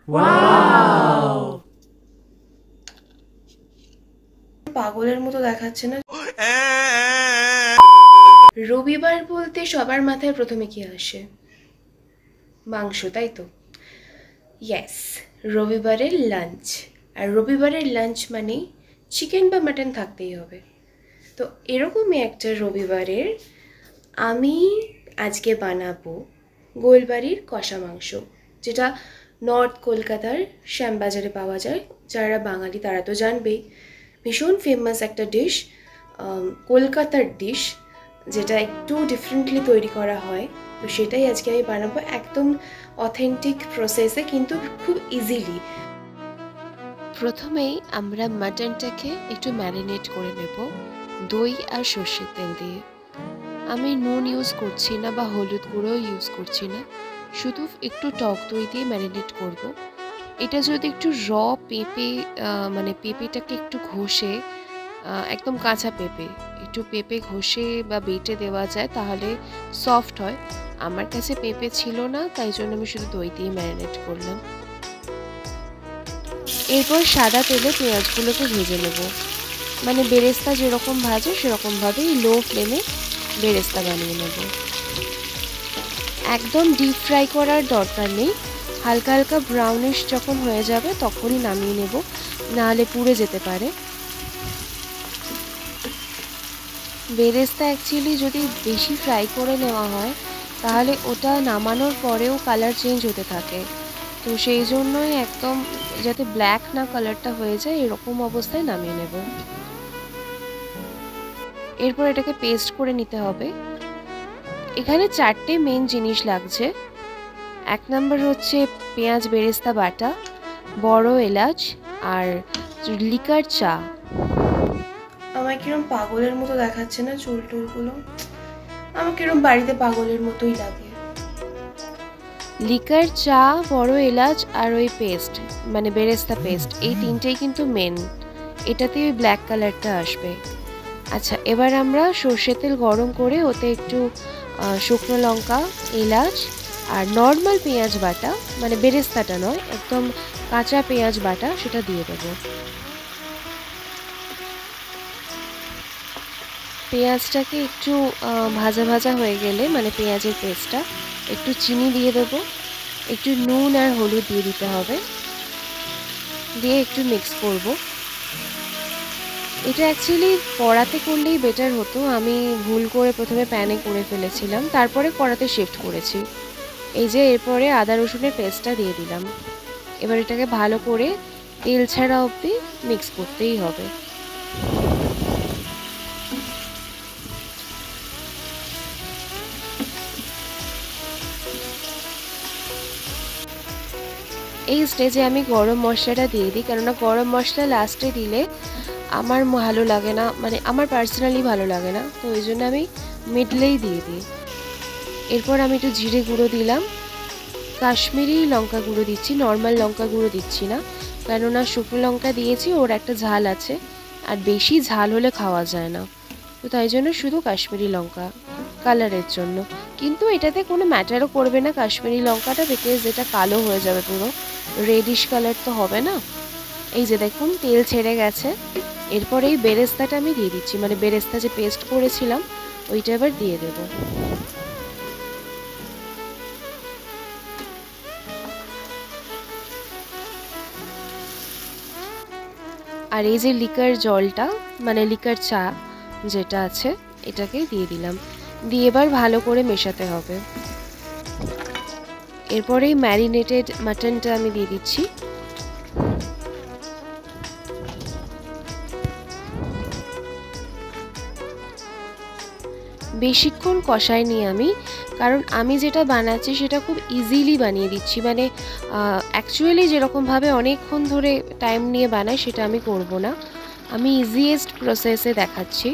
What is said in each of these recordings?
Wow! পাগলের মতো দেখাচ্ছে না? রবিবার বলতে সবার মাথায় প্রথমে কি আসে? মাংস, তাই তো? ইয়েস, রবিবারের লাঞ্চ। আর রবিবারের লাঞ্চ মানে চিকেন বা মাটন থাকতেই হবে। তো এরকমই একটা রবিবারের আমি আজকে বানাবো গোলবাড়ির কষা মাংস, যেটা নর্থ কলকাতার শ্যামবাজারে পাওয়া যায়। যারা বাঙালি তারা তো জানবেই, ভীষণ ফেমাস একটা ডিশ, কলকাতার ডিশ, যেটা একটু ডিফারেন্টলি তৈরি করা হয়। তো সেটাই আজকে আমি বানাবো একদম অথেন্টিক প্রসেসে, কিন্তু খুব ইজিলি। প্রথমেই আমরা মাটনটাকে একটু ম্যারিনেট করে নেব দই আর সর্ষের তেল দিয়ে। আমি নুন ইউজ করছি না বা হলুদ গুঁড়ো ইউজ করছি না, শুধু একটু টক দই দিয়ে ম্যারিনেট করব। এটা যদি একটু পেঁপে, মানে পেঁপেটাকে একটু ঘষে, একদম কাঁচা পেঁপে, একটু পেঁপে ঘষে বা বেটে দেওয়া যায় তাহলে সফট হয়। আমার কাছে পেঁপে ছিল না, তাই জন্য আমি শুধু দই দিয়ে ম্যারিনেট করলাম। এরপর সাদা তেলে পেঁয়াজগুলোকে ভেজে নেব, মানে বেরেস্তা যেরকম ভাজে সেরকমভাবেই লো ফ্লেমে বেরেস্তা বানিয়ে নেব। একদম ডিপ ফ্রাই করার দরকার নেই, হালকা হালকা ব্রাউনিশ যখন হয়ে যাবে তখনই নামিয়ে নেব, নাহলে পুড়ে যেতে পারে। বেরেস্তা অ্যাকচুয়ালি যদি বেশি ফ্রাই করে নেওয়া হয় তাহলে ওটা নামানোর পরেও কালার চেঞ্জ হতে থাকে। তো সেই জন্যই একদম যাতে ব্ল্যাক না কালারটা হয়ে যায় এরকম অবস্থায় নামিয়ে নেব। এরপর এটাকে পেস্ট করে নিতে হবে। এখানে 4টে মেন জিনিস লাগছে। 1 নম্বর হচ্ছে পেঁয়াজ বেরেস্তা বাটা, বড় এলাচ আর লিকার চা। আমার কিরম পাগলের মতো দেখাচ্ছে না চুল টুলগুলো? আমার কিরম বাড়িতে পাগলের মতোই লাগে। লিকার চা, বড় এলাচ আর ওই পেস্ট, মানে বেরেস্তা পেস্ট, এই তিনটেই কিন্তু মেন, এটাতে ওই ব্ল্যাক কালারটা আসবে। আচ্ছা, এবার আমরা সর্ষের তেল গরম করে ওতে একটু শুকনো লঙ্কা, এলাচ আর নর্মাল পেঁয়াজ বাটা, মানে বেরেস্তাটা নয়, একদম কাঁচা পেঁয়াজ বাটা, সেটা দিয়ে দেবো। পেঁয়াজটাকে একটু ভাজা ভাজা হয়ে গেলে, মানে পেঁয়াজের পেস্টটা, একটু চিনি দিয়ে দেবো, একটু নুন আর হলুদ দিয়ে দিতে হবে, দিয়ে একটু মিক্স করব। এটা অ্যাকচুয়ালি কড়াতে করলেই বেটার হতো, আমি ভুল করে প্রথমে প্যানে করে ফেলেছিলাম, তারপরে কড়াতে শিফট করেছি। এই যে এরপরে আদা রসুনের পেস্টটা দিয়ে দিলাম। এবার এটাকে ভালো করে তেল ছাড়া অবধি মিক্স করতেই হবে। এই স্টেজে আমি গরম মশলাটা দিয়ে দিই, কেননা গরম মশলা লাস্টে দিলে আমার ভালো লাগে না, মানে আমার পার্সোনালি ভালো লাগে না, তো ওই জন্য আমি মিডলেই দিয়ে দিই। এরপর আমি একটু জিরে গুঁড়ো দিলাম, কাশ্মীরি লঙ্কা গুঁড়ো দিচ্ছি, নর্মাল লঙ্কা গুঁড়ো দিচ্ছি না, কেননা শুকনো লঙ্কা দিয়েছি, ওর একটা ঝাল আছে, আর বেশি ঝাল হলে খাওয়া যায় না, তো তাই জন্য শুধু কাশ্মীরি লঙ্কা কালারের জন্য। কিন্তু এটাতে কোনো ম্যাটারও করবে না কাশ্মীরি লঙ্কাটা, বিকজ এটা কালো হয়ে যাবে, পুরো রেডিশ কালার তো হবে না। এই যে দেখুন তেল ছেড়ে গেছে। এরপর এই বেরেস্তাটা আমি দিয়ে দিচ্ছি, মানে বেরেস্তা যে পেস্ট করেছিলাম ওইটা এবার দিয়ে দেব। আর এই যে লিকার জলটা, মানে লিকার চা যেটা আছে, এটাকে দিয়ে দিলাম, দিয়ে এবার ভালো করে মেশাতে হবে। এরপরে এই ম্যারিনেটেড মাটনটা আমি দিয়ে দিচ্ছি। বেশিক্ষণ কষাইনি আমি, কারণ আমি যেটা বানাচ্ছি সেটা খুব ইজিলি বানিয়ে দিচ্ছি, মানে অ্যাকচুয়ালি যেরকমভাবে অনেকক্ষণ ধরে টাইম নিয়ে বানাই সেটা আমি করব না, আমি ইজিয়েস্ট প্রসেসে দেখাচ্ছি।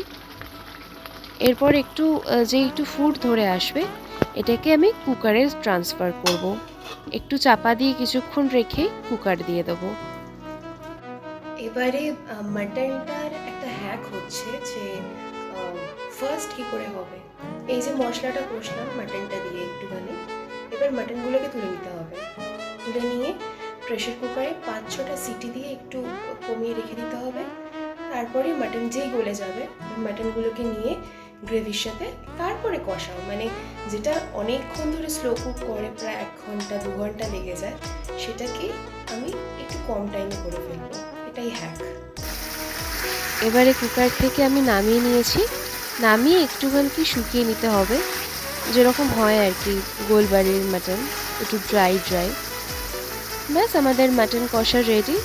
এরপর একটু ফুড ধরে আসবে, এটাকে আমি কুকারে ট্রান্সফার করব। একটু চাপা দিয়ে কিছুক্ষণ রেখে কুকার দিয়ে দেবো। এবারে মাটনটার একটা হ্যাক হচ্ছে যে ফার্স্ট কি করে হবে, এই যে মশলাটা কষলাম মাটনটা দিয়ে একটুখানি, এবার মাটনগুলোকে তুলে নিতে হবে। তুলে নিয়ে প্রেশার কুকারে 5-6টা সিটি দিয়ে একটু কমিয়ে রেখে দিতে হবে। তারপরে মাটন যেই গলে যাবে মাটনগুলোকে নিয়ে গ্রেভির সাথে তারপরে কষাও, মানে যেটা অনেকক্ষণ ধরে স্লো কুক করে প্রায় 1 ঘন্টা 2 ঘন্টা লেগে যায়, সেটাকে আমি একটু কম টাইমে করে ফেলবো, এটাই হ্যাক। এবারে কুকার থেকে আমি নামিয়ে নিয়েছি, নামিয়ে একটুখানি শুকিয়ে নিতে হবে, যেরকম হয় আর কি গোলবাড়ির মাটন, একটু ড্রাই ড্রাই। ব্যাস আমাদের মাটন কষা রেডি।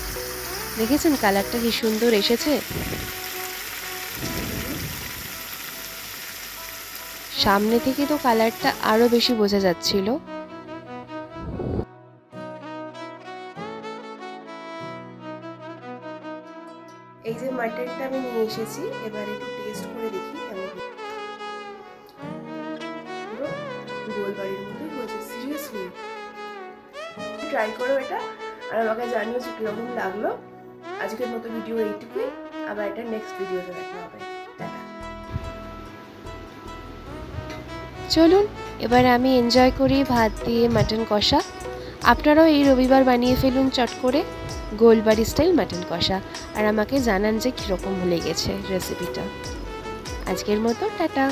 দেখেছেন কালারটা কি সুন্দর এসেছে। সামনে থেকে তো কালারটা আরো বেশি বোঝা যাচ্ছিল। এই যে মাটনটা আমি নিয়ে এসেছি, এবার একটু টেস্ট করে দেখি কেমন। পুরো গোলবাড়ির মতোই হয়েছে, সিরিয়াসলি ট্রাই করো এটা আর আমাকে জানিও যে কিরকম লাগলো। আজকের মতো ভিডিও এইটুকুই, আবার এটা নেক্সট ভিডিওতে দেখা হবে। টাটা। চলুন এবার আমি এনজয় করি ভাত দিয়ে মাটন কষা। আপনারাও এই রবিবার বানিয়ে ফেলুন চট করে গোলবাড়ি স্টাইল মাটন কষা, আর আমাকে জানান যে কীরকম লেগেছে রেসিপিটা। আজকের মতো টাটা।